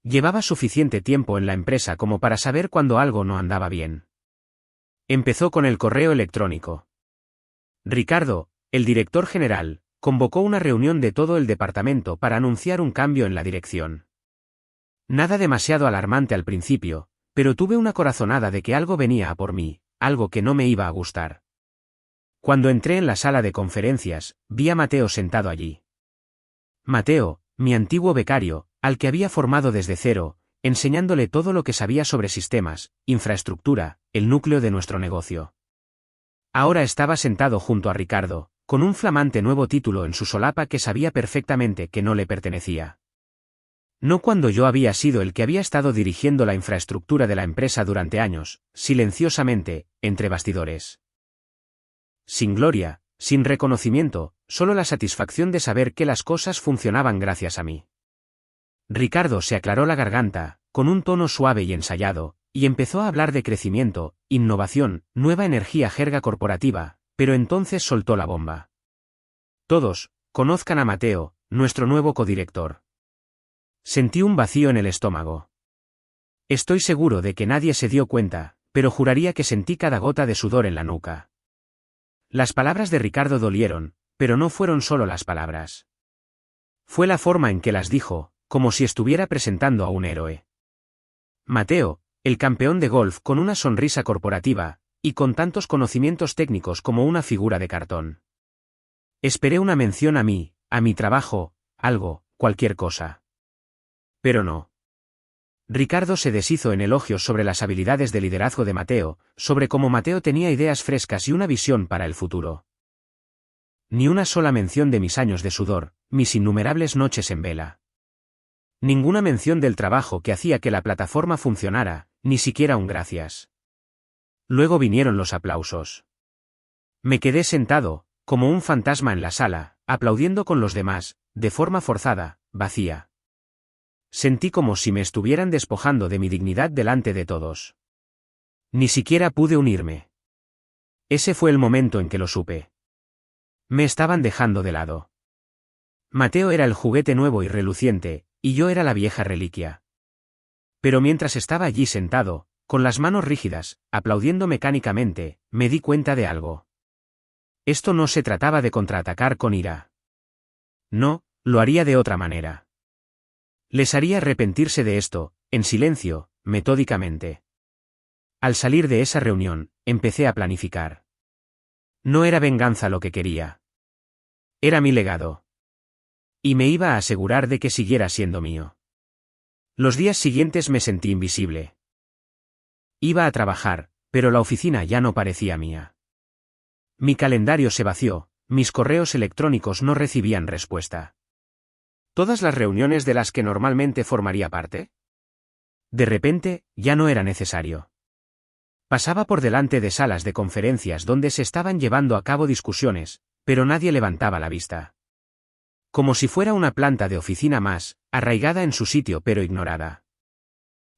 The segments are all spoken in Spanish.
Llevaba suficiente tiempo en la empresa como para saber cuando algo no andaba bien. Empezó con el correo electrónico. Ricardo, el director general, convocó una reunión de todo el departamento para anunciar un cambio en la dirección. Nada demasiado alarmante al principio, pero tuve una corazonada de que algo venía a por mí, algo que no me iba a gustar. Cuando entré en la sala de conferencias, vi a Mateo sentado allí. Mateo, mi antiguo becario, al que había formado desde cero, enseñándole todo lo que sabía sobre sistemas, infraestructura, el núcleo de nuestro negocio. Ahora estaba sentado junto a Ricardo, con un flamante nuevo título en su solapa que sabía perfectamente que no le pertenecía. No cuando yo había sido el que había estado dirigiendo la infraestructura de la empresa durante años, silenciosamente, entre bastidores. Sin gloria, sin reconocimiento, solo la satisfacción de saber que las cosas funcionaban gracias a mí. Ricardo se aclaró la garganta, con un tono suave y ensayado, y empezó a hablar de crecimiento, innovación, nueva energía, jerga corporativa, pero entonces soltó la bomba. Todos, conozcan a Mateo, nuestro nuevo codirector. Sentí un vacío en el estómago. Estoy seguro de que nadie se dio cuenta, pero juraría que sentí cada gota de sudor en la nuca. Las palabras de Ricardo dolieron, pero no fueron solo las palabras. Fue la forma en que las dijo, como si estuviera presentando a un héroe. Mateo, el campeón de golf con una sonrisa corporativa, y con tantos conocimientos técnicos como una figura de cartón. Esperé una mención a mí, a mi trabajo, algo, cualquier cosa. Pero no. Ricardo se deshizo en elogios sobre las habilidades de liderazgo de Mateo, sobre cómo Mateo tenía ideas frescas y una visión para el futuro. Ni una sola mención de mis años de sudor, mis innumerables noches en vela. Ninguna mención del trabajo que hacía que la plataforma funcionara, ni siquiera un gracias. Luego vinieron los aplausos. Me quedé sentado, como un fantasma en la sala, aplaudiendo con los demás, de forma forzada, vacía. Sentí como si me estuvieran despojando de mi dignidad delante de todos. Ni siquiera pude unirme. Ese fue el momento en que lo supe. Me estaban dejando de lado. Mateo era el juguete nuevo y reluciente, y yo era la vieja reliquia. Pero mientras estaba allí sentado, con las manos rígidas, aplaudiendo mecánicamente, me di cuenta de algo. Esto no se trataba de contraatacar con ira. No, lo haría de otra manera. Les haría arrepentirse de esto, en silencio, metódicamente. Al salir de esa reunión, empecé a planificar. No era venganza lo que quería. Era mi legado. Y me iba a asegurar de que siguiera siendo mío. Los días siguientes me sentí invisible. Iba a trabajar, pero la oficina ya no parecía mía. Mi calendario se vació, mis correos electrónicos no recibían respuesta. ¿Todas las reuniones de las que normalmente formaría parte? De repente, ya no era necesario. Pasaba por delante de salas de conferencias donde se estaban llevando a cabo discusiones, pero nadie levantaba la vista. Como si fuera una planta de oficina más, arraigada en su sitio pero ignorada.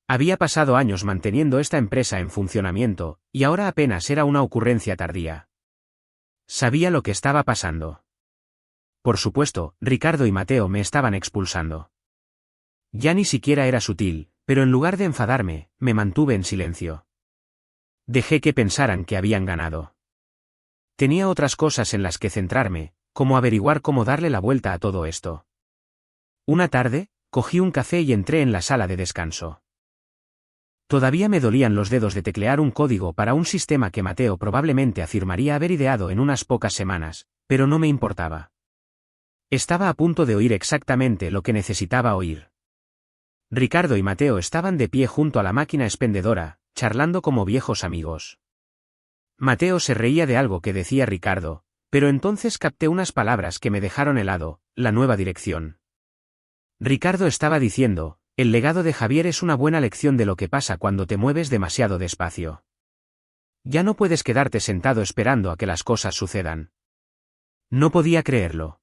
Había pasado años manteniendo esta empresa en funcionamiento, y ahora apenas era una ocurrencia tardía. Sabía lo que estaba pasando. Por supuesto, Ricardo y Mateo me estaban expulsando. Ya ni siquiera era sutil, pero en lugar de enfadarme, me mantuve en silencio. Dejé que pensaran que habían ganado. Tenía otras cosas en las que centrarme, como averiguar cómo darle la vuelta a todo esto. Una tarde, cogí un café y entré en la sala de descanso. Todavía me dolían los dedos de teclear un código para un sistema que Mateo probablemente afirmaría haber ideado en unas pocas semanas, pero no me importaba. Estaba a punto de oír exactamente lo que necesitaba oír. Ricardo y Mateo estaban de pie junto a la máquina expendedora, charlando como viejos amigos. Mateo se reía de algo que decía Ricardo, pero entonces capté unas palabras que me dejaron helado: la nueva dirección. Ricardo estaba diciendo: el legado de Javier es una buena lección de lo que pasa cuando te mueves demasiado despacio. Ya no puedes quedarte sentado esperando a que las cosas sucedan. No podía creerlo.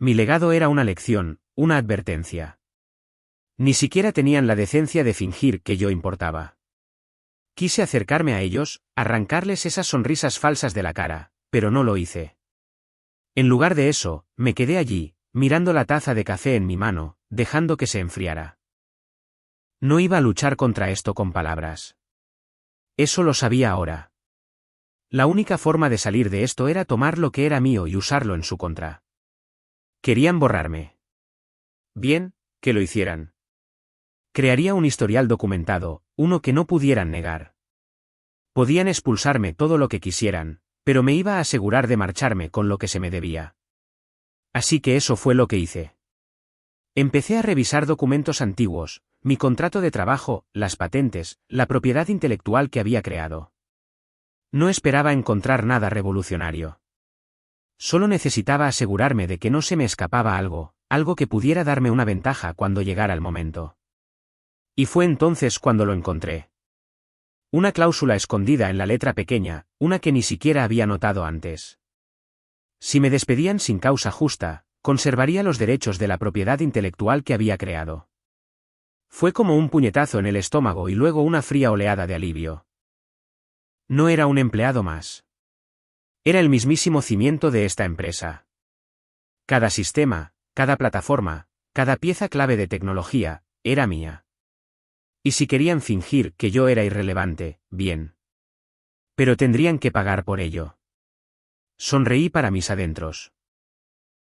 Mi legado era una lección, una advertencia. Ni siquiera tenían la decencia de fingir que yo importaba. Quise acercarme a ellos, arrancarles esas sonrisas falsas de la cara, pero no lo hice. En lugar de eso, me quedé allí, mirando la taza de café en mi mano, dejando que se enfriara. No iba a luchar contra esto con palabras. Eso lo sabía ahora. La única forma de salir de esto era tomar lo que era mío y usarlo en su contra. Querían borrarme. Bien, que lo hicieran. Crearía un historial documentado, uno que no pudieran negar. Podían expulsarme todo lo que quisieran, pero me iba a asegurar de marcharme con lo que se me debía. Así que eso fue lo que hice. Empecé a revisar documentos antiguos, mi contrato de trabajo, las patentes, la propiedad intelectual que había creado. No esperaba encontrar nada revolucionario. Solo necesitaba asegurarme de que no se me escapaba algo que pudiera darme una ventaja cuando llegara el momento. Y fue entonces cuando lo encontré. Una cláusula escondida en la letra pequeña, una que ni siquiera había notado antes. Si me despedían sin causa justa, conservaría los derechos de la propiedad intelectual que había creado. Fue como un puñetazo en el estómago y luego una fría oleada de alivio. No era un empleado más. Era el mismísimo cimiento de esta empresa. Cada sistema, cada plataforma, cada pieza clave de tecnología, era mía. Y si querían fingir que yo era irrelevante, bien. Pero tendrían que pagar por ello. Sonreí para mis adentros.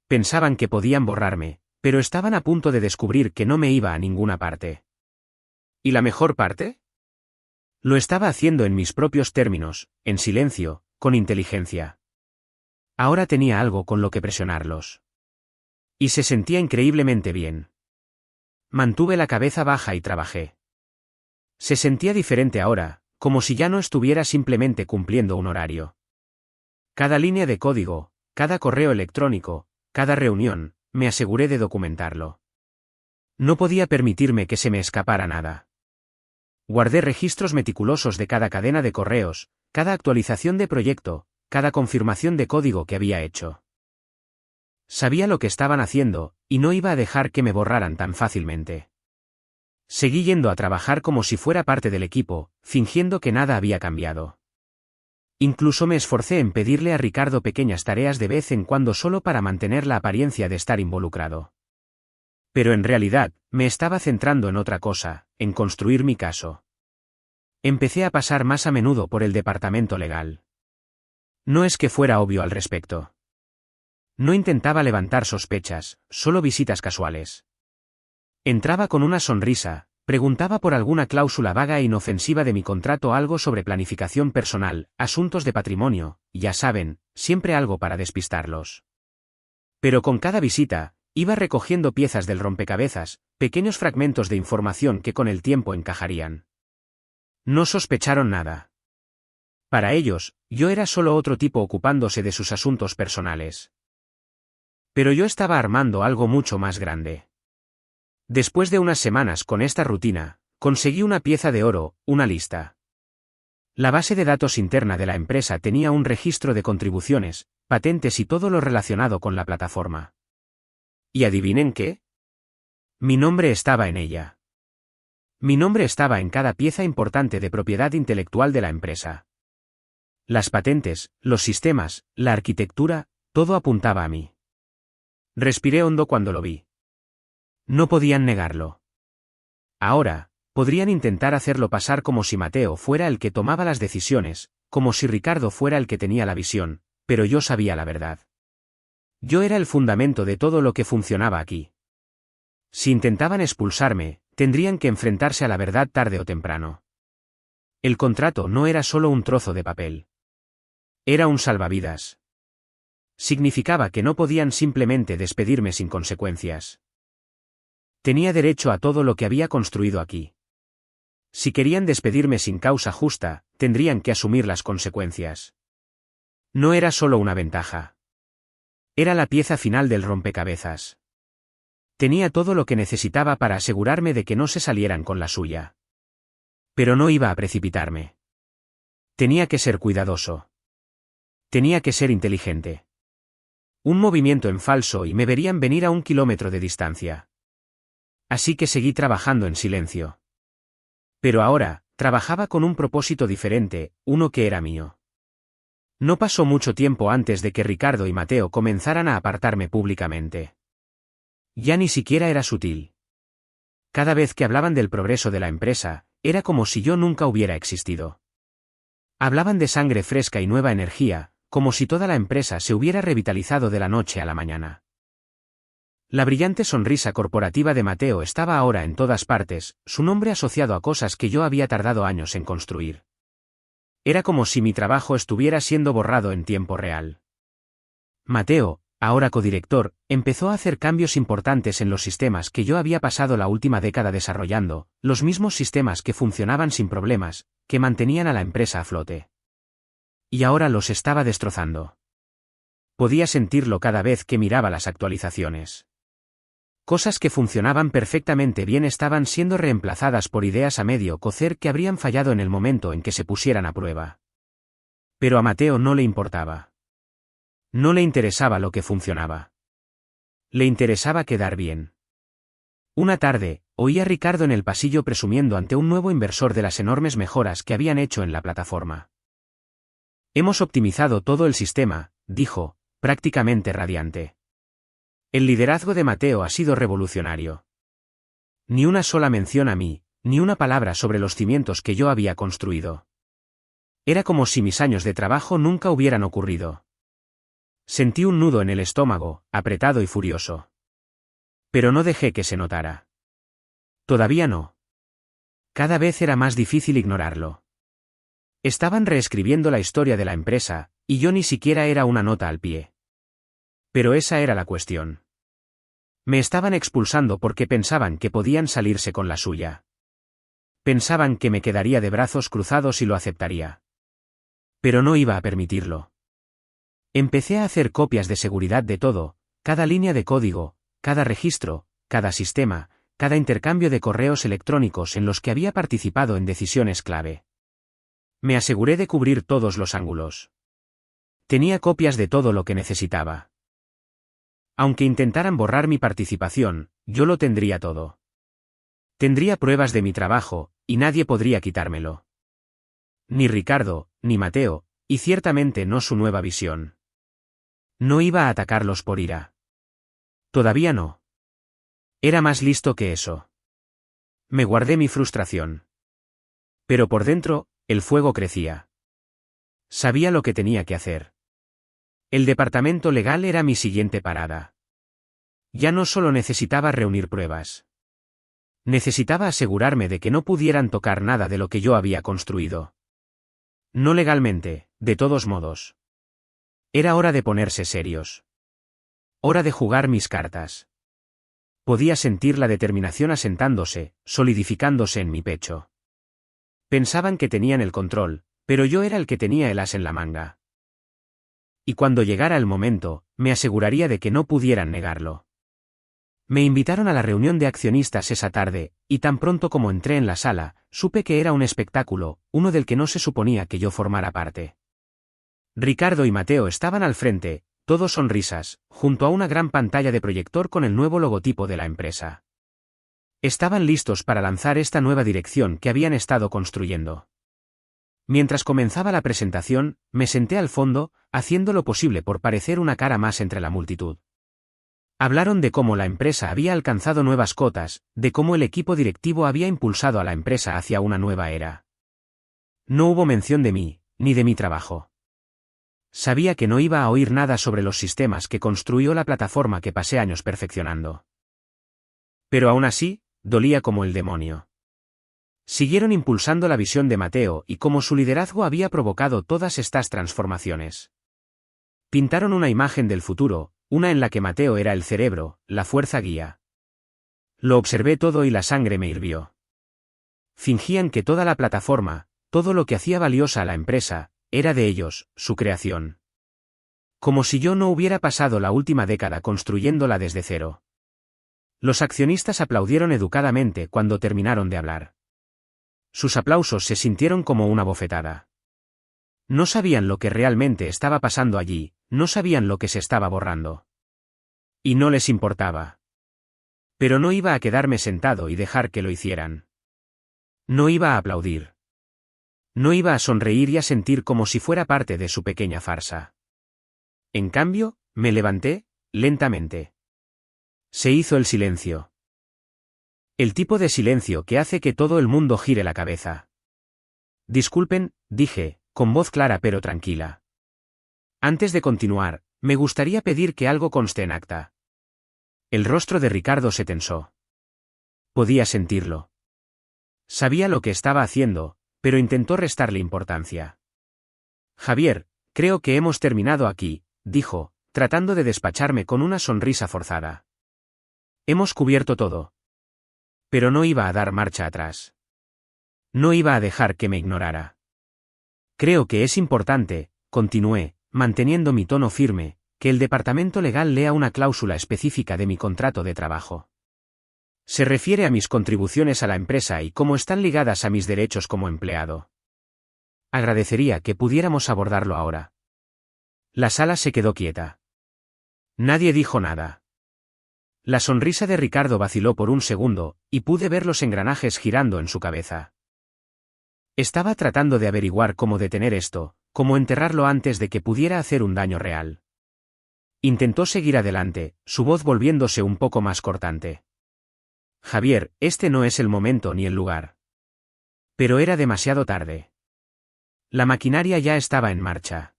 Pensaban que podían borrarme, pero estaban a punto de descubrir que no me iba a ninguna parte. ¿Y la mejor parte? Lo estaba haciendo en mis propios términos, en silencio, con inteligencia. Ahora tenía algo con lo que presionarlos. Y se sentía increíblemente bien. Mantuve la cabeza baja y trabajé. Se sentía diferente ahora, como si ya no estuviera simplemente cumpliendo un horario. Cada línea de código, cada correo electrónico, cada reunión, me aseguré de documentarlo. No podía permitirme que se me escapara nada. Guardé registros meticulosos de cada cadena de correos, cada actualización de proyecto, cada confirmación de código que había hecho. Sabía lo que estaban haciendo, y no iba a dejar que me borraran tan fácilmente. Seguí yendo a trabajar como si fuera parte del equipo, fingiendo que nada había cambiado. Incluso me esforcé en pedirle a Ricardo pequeñas tareas de vez en cuando solo para mantener la apariencia de estar involucrado. Pero en realidad, me estaba centrando en otra cosa, en construir mi caso. Empecé a pasar más a menudo por el departamento legal. No es que fuera obvio al respecto. No intentaba levantar sospechas, solo visitas casuales. Entraba con una sonrisa, preguntaba por alguna cláusula vaga e inofensiva de mi contrato, algo sobre planificación personal, asuntos de patrimonio, ya saben, siempre algo para despistarlos. Pero con cada visita, iba recogiendo piezas del rompecabezas, pequeños fragmentos de información que con el tiempo encajarían. No sospecharon nada. Para ellos, yo era solo otro tipo ocupándose de sus asuntos personales. Pero yo estaba armando algo mucho más grande. Después de unas semanas con esta rutina, conseguí una pieza de oro, una lista. La base de datos interna de la empresa tenía un registro de contribuciones, patentes y todo lo relacionado con la plataforma. ¿Y adivinen qué? Mi nombre estaba en ella. Mi nombre estaba en cada pieza importante de propiedad intelectual de la empresa. Las patentes, los sistemas, la arquitectura, todo apuntaba a mí. Respiré hondo cuando lo vi. No podían negarlo. Ahora, podrían intentar hacerlo pasar como si Mateo fuera el que tomaba las decisiones, como si Ricardo fuera el que tenía la visión, pero yo sabía la verdad. Yo era el fundamento de todo lo que funcionaba aquí. Si intentaban expulsarme, tendrían que enfrentarse a la verdad tarde o temprano. El contrato no era solo un trozo de papel. Era un salvavidas. Significaba que no podían simplemente despedirme sin consecuencias. Tenía derecho a todo lo que había construido aquí. Si querían despedirme sin causa justa, tendrían que asumir las consecuencias. No era solo una ventaja. Era la pieza final del rompecabezas. Tenía todo lo que necesitaba para asegurarme de que no se salieran con la suya. Pero no iba a precipitarme. Tenía que ser cuidadoso. Tenía que ser inteligente. Un movimiento en falso y me verían venir a 1 kilómetro de distancia. Así que seguí trabajando en silencio. Pero ahora, trabajaba con un propósito diferente, uno que era mío. No pasó mucho tiempo antes de que Ricardo y Mateo comenzaran a apartarme públicamente. Ya ni siquiera era sutil. Cada vez que hablaban del progreso de la empresa, era como si yo nunca hubiera existido. Hablaban de sangre fresca y nueva energía, como si toda la empresa se hubiera revitalizado de la noche a la mañana. La brillante sonrisa corporativa de Mateo estaba ahora en todas partes, su nombre asociado a cosas que yo había tardado años en construir. Era como si mi trabajo estuviera siendo borrado en tiempo real. Mateo, ahora codirector, empezó a hacer cambios importantes en los sistemas que yo había pasado la última década desarrollando, los mismos sistemas que funcionaban sin problemas, que mantenían a la empresa a flote. Y ahora los estaba destrozando. Podía sentirlo cada vez que miraba las actualizaciones. Cosas que funcionaban perfectamente bien estaban siendo reemplazadas por ideas a medio cocer que habrían fallado en el momento en que se pusieran a prueba. Pero a Mateo no le importaba. No le interesaba lo que funcionaba. Le interesaba quedar bien. Una tarde, oí a Ricardo en el pasillo presumiendo ante un nuevo inversor de las enormes mejoras que habían hecho en la plataforma. Hemos optimizado todo el sistema, dijo, prácticamente radiante. El liderazgo de Mateo ha sido revolucionario. Ni una sola mención a mí, ni una palabra sobre los cimientos que yo había construido. Era como si mis años de trabajo nunca hubieran ocurrido. Sentí un nudo en el estómago, apretado y furioso. Pero no dejé que se notara. Todavía no. Cada vez era más difícil ignorarlo. Estaban reescribiendo la historia de la empresa, y yo ni siquiera era una nota al pie. Pero esa era la cuestión. Me estaban expulsando porque pensaban que podían salirse con la suya. Pensaban que me quedaría de brazos cruzados y lo aceptaría. Pero no iba a permitirlo. Empecé a hacer copias de seguridad de todo, cada línea de código, cada registro, cada sistema, cada intercambio de correos electrónicos en los que había participado en decisiones clave. Me aseguré de cubrir todos los ángulos. Tenía copias de todo lo que necesitaba. Aunque intentaran borrar mi participación, yo lo tendría todo. Tendría pruebas de mi trabajo, y nadie podría quitármelo. Ni Ricardo, ni Mateo, y ciertamente no su nueva visión. No iba a atacarlos por ira. Todavía no. Era más listo que eso. Me guardé mi frustración. Pero por dentro, el fuego crecía. Sabía lo que tenía que hacer. El departamento legal era mi siguiente parada. Ya no solo necesitaba reunir pruebas. Necesitaba asegurarme de que no pudieran tocar nada de lo que yo había construido. No legalmente, de todos modos. Era hora de ponerse serios. Hora de jugar mis cartas. Podía sentir la determinación asentándose, solidificándose en mi pecho. Pensaban que tenían el control, pero yo era el que tenía el as en la manga. Y cuando llegara el momento, me aseguraría de que no pudieran negarlo. Me invitaron a la reunión de accionistas esa tarde, y tan pronto como entré en la sala, supe que era un espectáculo, uno del que no se suponía que yo formara parte. Ricardo y Mateo estaban al frente, todos sonrisas, junto a una gran pantalla de proyector con el nuevo logotipo de la empresa. Estaban listos para lanzar esta nueva dirección que habían estado construyendo. Mientras comenzaba la presentación, me senté al fondo, haciendo lo posible por parecer una cara más entre la multitud. Hablaron de cómo la empresa había alcanzado nuevas cotas, de cómo el equipo directivo había impulsado a la empresa hacia una nueva era. No hubo mención de mí, ni de mi trabajo. Sabía que no iba a oír nada sobre los sistemas que construyó la plataforma que pasé años perfeccionando. Pero aún así, dolía como el demonio. Siguieron impulsando la visión de Mateo y cómo su liderazgo había provocado todas estas transformaciones. Pintaron una imagen del futuro, una en la que Mateo era el cerebro, la fuerza guía. Lo observé todo y la sangre me hirvió. Fingían que toda la plataforma, todo lo que hacía valiosa a la empresa, era de ellos, su creación. Como si yo no hubiera pasado la última década construyéndola desde cero. Los accionistas aplaudieron educadamente cuando terminaron de hablar. Sus aplausos se sintieron como una bofetada. No sabían lo que realmente estaba pasando allí, no sabían lo que se estaba borrando. Y no les importaba. Pero no iba a quedarme sentado y dejar que lo hicieran. No iba a aplaudir. No iba a sonreír y a sentir como si fuera parte de su pequeña farsa. En cambio, me levanté, lentamente. Se hizo el silencio. El tipo de silencio que hace que todo el mundo gire la cabeza. Disculpen, dije, con voz clara pero tranquila. Antes de continuar, me gustaría pedir que algo conste en acta. El rostro de Ricardo se tensó. Podía sentirlo. Sabía lo que estaba haciendo, pero intentó restarle importancia. Javier, creo que hemos terminado aquí, dijo, tratando de despacharme con una sonrisa forzada. Hemos cubierto todo. Pero no iba a dar marcha atrás. No iba a dejar que me ignorara. Creo que es importante, continué, manteniendo mi tono firme, que el departamento legal lea una cláusula específica de mi contrato de trabajo. Se refiere a mis contribuciones a la empresa y cómo están ligadas a mis derechos como empleado. Agradecería que pudiéramos abordarlo ahora. La sala se quedó quieta. Nadie dijo nada. La sonrisa de Ricardo vaciló por un segundo, y pude ver los engranajes girando en su cabeza. Estaba tratando de averiguar cómo detener esto, cómo enterrarlo antes de que pudiera hacer un daño real. Intentó seguir adelante, su voz volviéndose un poco más cortante. Javier, este no es el momento ni el lugar. Pero era demasiado tarde. La maquinaria ya estaba en marcha.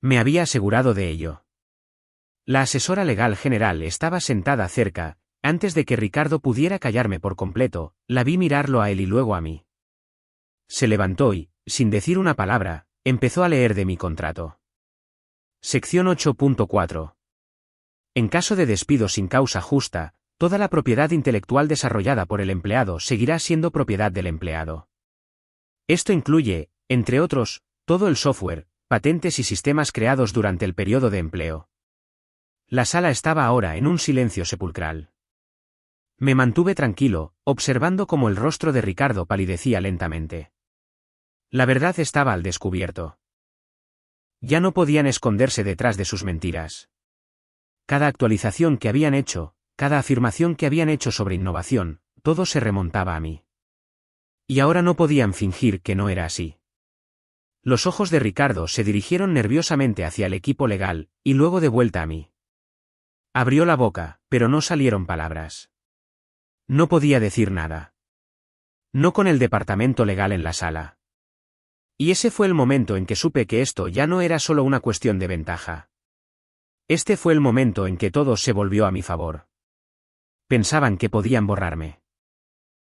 Me había asegurado de ello. La asesora legal general estaba sentada cerca. Antes de que Ricardo pudiera callarme por completo, la vi mirarlo a él y luego a mí. Se levantó y, sin decir una palabra, empezó a leer de mi contrato. Sección 8.4. En caso de despido sin causa justa, toda la propiedad intelectual desarrollada por el empleado seguirá siendo propiedad del empleado. Esto incluye, entre otros, todo el software, patentes y sistemas creados durante el periodo de empleo. La sala estaba ahora en un silencio sepulcral. Me mantuve tranquilo, observando cómo el rostro de Ricardo palidecía lentamente. La verdad estaba al descubierto. Ya no podían esconderse detrás de sus mentiras. Cada actualización que habían hecho, cada afirmación que habían hecho sobre innovación, todo se remontaba a mí. Y ahora no podían fingir que no era así. Los ojos de Ricardo se dirigieron nerviosamente hacia el equipo legal, y luego de vuelta a mí. Abrió la boca, pero no salieron palabras. No podía decir nada. No con el departamento legal en la sala. Y ese fue el momento en que supe que esto ya no era solo una cuestión de ventaja. Este fue el momento en que todo se volvió a mi favor. Pensaban que podían borrarme.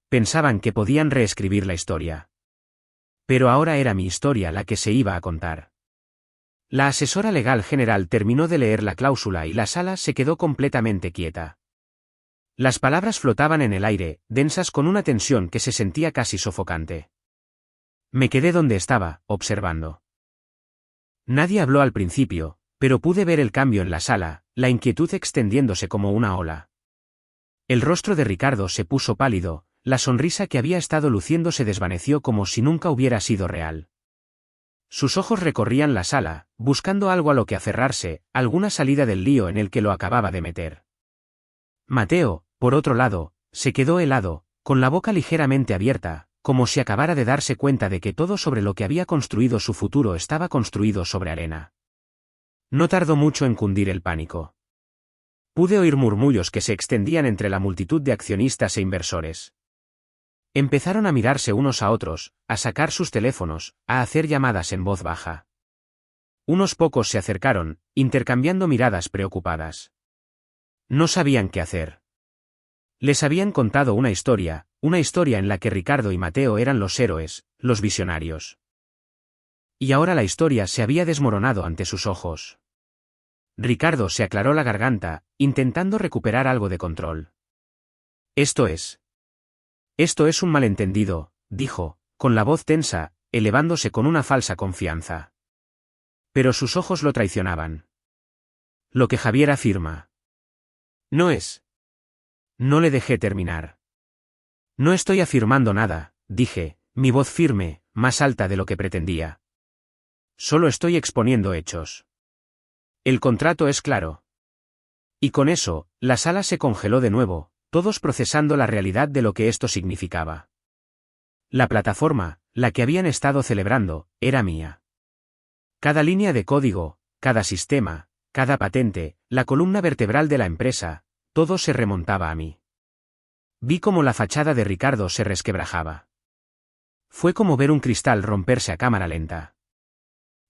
Pensaban que podían reescribir la historia. Pero ahora era mi historia la que se iba a contar. La asesora legal general terminó de leer la cláusula y la sala se quedó completamente quieta. Las palabras flotaban en el aire, densas con una tensión que se sentía casi sofocante. Me quedé donde estaba, observando. Nadie habló al principio, pero pude ver el cambio en la sala, la inquietud extendiéndose como una ola. El rostro de Ricardo se puso pálido, la sonrisa que había estado luciendo se desvaneció como si nunca hubiera sido real. Sus ojos recorrían la sala, buscando algo a lo que aferrarse, alguna salida del lío en el que lo acababa de meter. Mateo, por otro lado, se quedó helado, con la boca ligeramente abierta, como si acabara de darse cuenta de que todo sobre lo que había construido su futuro estaba construido sobre arena. No tardó mucho en cundir el pánico. Pude oír murmullos que se extendían entre la multitud de accionistas e inversores. Empezaron a mirarse unos a otros, a sacar sus teléfonos, a hacer llamadas en voz baja. Unos pocos se acercaron, intercambiando miradas preocupadas. No sabían qué hacer. Les habían contado una historia en la que Ricardo y Mateo eran los héroes, los visionarios. Y ahora la historia se había desmoronado ante sus ojos. Ricardo se aclaró la garganta, intentando recuperar algo de control. Esto es un malentendido, dijo, con la voz tensa, elevándose con una falsa confianza. Pero sus ojos lo traicionaban. Lo que Javier afirma. No es. No le dejé terminar. No estoy afirmando nada, dije, mi voz firme, más alta de lo que pretendía. Solo estoy exponiendo hechos. El contrato es claro. Y con eso, la sala se congeló de nuevo, todos procesando la realidad de lo que esto significaba. La plataforma, la que habían estado celebrando, era mía. Cada línea de código, cada sistema, cada patente, la columna vertebral de la empresa, todo se remontaba a mí. Vi cómo la fachada de Ricardo se resquebrajaba. Fue como ver un cristal romperse a cámara lenta.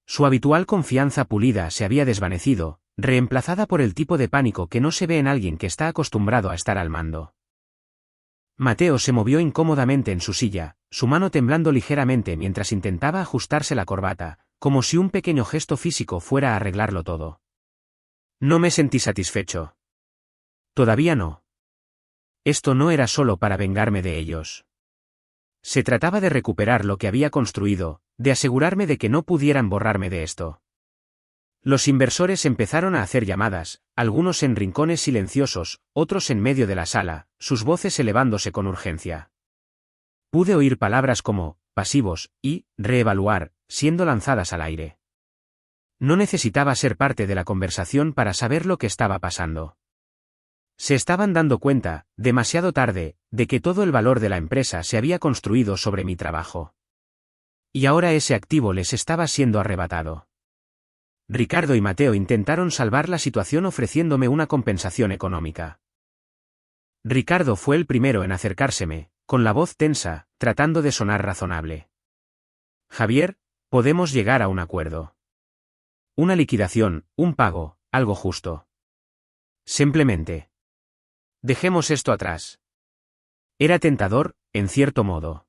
Su habitual confianza pulida se había desvanecido, reemplazada por el tipo de pánico que no se ve en alguien que está acostumbrado a estar al mando. Mateo se movió incómodamente en su silla, su mano temblando ligeramente mientras intentaba ajustarse la corbata, como si un pequeño gesto físico fuera a arreglarlo todo. No me sentí satisfecho. Todavía no. Esto no era solo para vengarme de ellos. Se trataba de recuperar lo que había construido, de asegurarme de que no pudieran borrarme de esto. Los inversores empezaron a hacer llamadas, algunos en rincones silenciosos, otros en medio de la sala, sus voces elevándose con urgencia. Pude oír palabras como pasivos y reevaluar, siendo lanzadas al aire. No necesitaba ser parte de la conversación para saber lo que estaba pasando. Se estaban dando cuenta, demasiado tarde, de que todo el valor de la empresa se había construido sobre mi trabajo. Y ahora ese activo les estaba siendo arrebatado. Ricardo y Mateo intentaron salvar la situación ofreciéndome una compensación económica. Ricardo fue el primero en acercárseme, con la voz tensa, tratando de sonar razonable. Javier, podemos llegar a un acuerdo. Una liquidación, un pago, algo justo. Simplemente. Dejemos esto atrás. Era tentador, en cierto modo.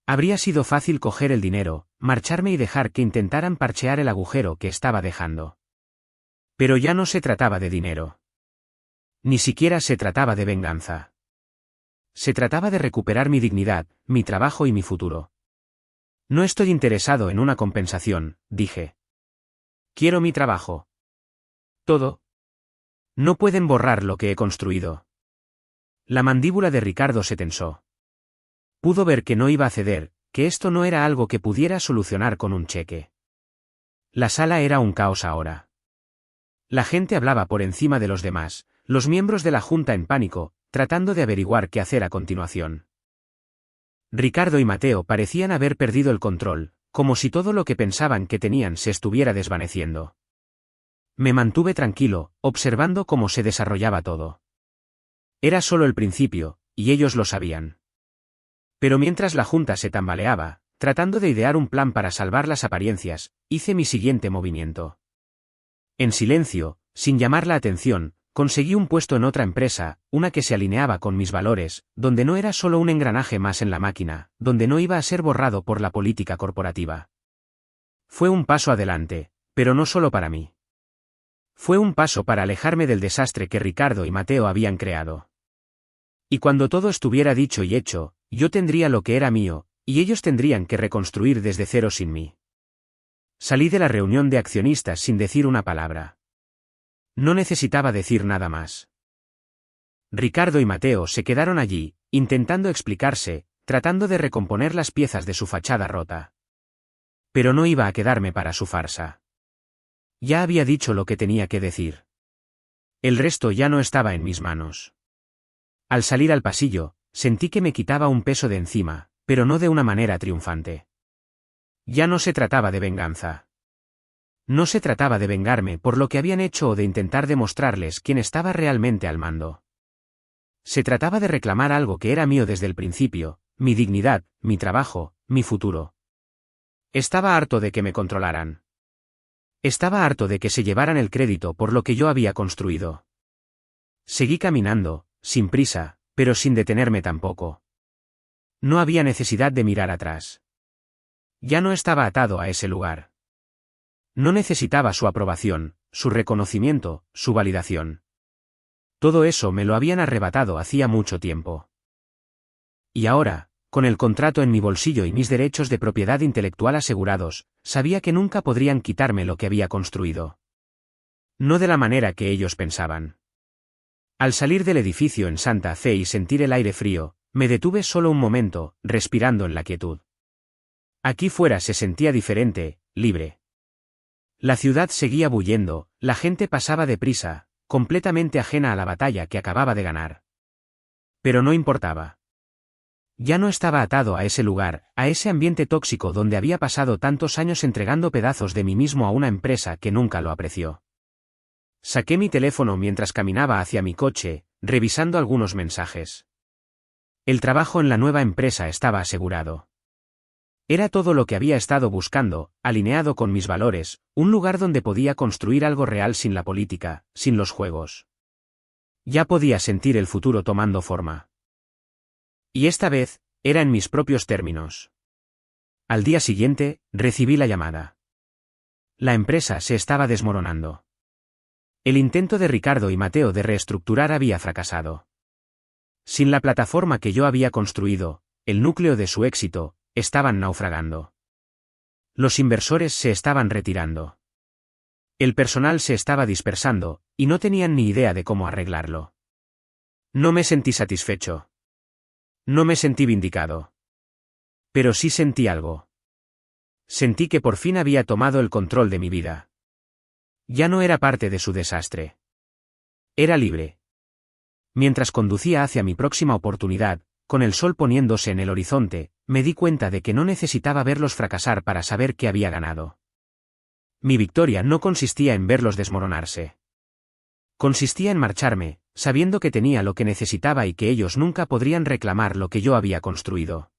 Habría sido fácil coger el dinero, marcharme y dejar que intentaran parchear el agujero que estaba dejando. Pero ya no se trataba de dinero. Ni siquiera se trataba de venganza. Se trataba de recuperar mi dignidad, mi trabajo y mi futuro. No estoy interesado en una compensación, dije. Quiero mi trabajo. Todo. No pueden borrar lo que he construido. La mandíbula de Ricardo se tensó. Pudo ver que no iba a ceder, que esto no era algo que pudiera solucionar con un cheque. La sala era un caos ahora. La gente hablaba por encima de los demás, los miembros de la junta en pánico, tratando de averiguar qué hacer a continuación. Ricardo y Mateo parecían haber perdido el control, como si todo lo que pensaban que tenían se estuviera desvaneciendo. Me mantuve tranquilo, observando cómo se desarrollaba todo. Era solo el principio, y ellos lo sabían. Pero mientras la junta se tambaleaba, tratando de idear un plan para salvar las apariencias, hice mi siguiente movimiento. En silencio, sin llamar la atención, conseguí un puesto en otra empresa, una que se alineaba con mis valores, donde no era solo un engranaje más en la máquina, donde no iba a ser borrado por la política corporativa. Fue un paso adelante, pero no solo para mí. Fue un paso para alejarme del desastre que Ricardo y Mateo habían creado. Y cuando todo estuviera dicho y hecho, yo tendría lo que era mío, y ellos tendrían que reconstruir desde cero sin mí. Salí de la reunión de accionistas sin decir una palabra. No necesitaba decir nada más. Ricardo y Mateo se quedaron allí, intentando explicarse, tratando de recomponer las piezas de su fachada rota. Pero no iba a quedarme para su farsa. Ya había dicho lo que tenía que decir. El resto ya no estaba en mis manos. Al salir al pasillo, sentí que me quitaba un peso de encima, pero no de una manera triunfante. Ya no se trataba de venganza. No se trataba de vengarme por lo que habían hecho o de intentar demostrarles quién estaba realmente al mando. Se trataba de reclamar algo que era mío desde el principio, mi dignidad, mi trabajo, mi futuro. Estaba harto de que me controlaran. Estaba harto de que se llevaran el crédito por lo que yo había construido. Seguí caminando, sin prisa, pero sin detenerme tampoco. No había necesidad de mirar atrás. Ya no estaba atado a ese lugar. No necesitaba su aprobación, su reconocimiento, su validación. Todo eso me lo habían arrebatado hacía mucho tiempo. Y ahora, con el contrato en mi bolsillo y mis derechos de propiedad intelectual asegurados, sabía que nunca podrían quitarme lo que había construido. No de la manera que ellos pensaban. Al salir del edificio en Santa Fe y sentir el aire frío, me detuve solo un momento, respirando en la quietud. Aquí fuera se sentía diferente, libre. La ciudad seguía bullendo, la gente pasaba deprisa, completamente ajena a la batalla que acababa de ganar. Pero no importaba. Ya no estaba atado a ese lugar, a ese ambiente tóxico donde había pasado tantos años entregando pedazos de mí mismo a una empresa que nunca lo apreció. Saqué mi teléfono mientras caminaba hacia mi coche, revisando algunos mensajes. El trabajo en la nueva empresa estaba asegurado. Era todo lo que había estado buscando, alineado con mis valores, un lugar donde podía construir algo real sin la política, sin los juegos. Ya podía sentir el futuro tomando forma. Y esta vez, era en mis propios términos. Al día siguiente, recibí la llamada. La empresa se estaba desmoronando. El intento de Ricardo y Mateo de reestructurar había fracasado. Sin la plataforma que yo había construido, el núcleo de su éxito, estaban naufragando. Los inversores se estaban retirando. El personal se estaba dispersando, y no tenían ni idea de cómo arreglarlo. No me sentí satisfecho. No me sentí vindicado. Pero sí sentí algo. Sentí que por fin había tomado el control de mi vida. Ya no era parte de su desastre. Era libre. Mientras conducía hacia mi próxima oportunidad, con el sol poniéndose en el horizonte, me di cuenta de que no necesitaba verlos fracasar para saber que había ganado. Mi victoria no consistía en verlos desmoronarse. Consistía en marcharme, sabiendo que tenía lo que necesitaba y que ellos nunca podrían reclamar lo que yo había construido.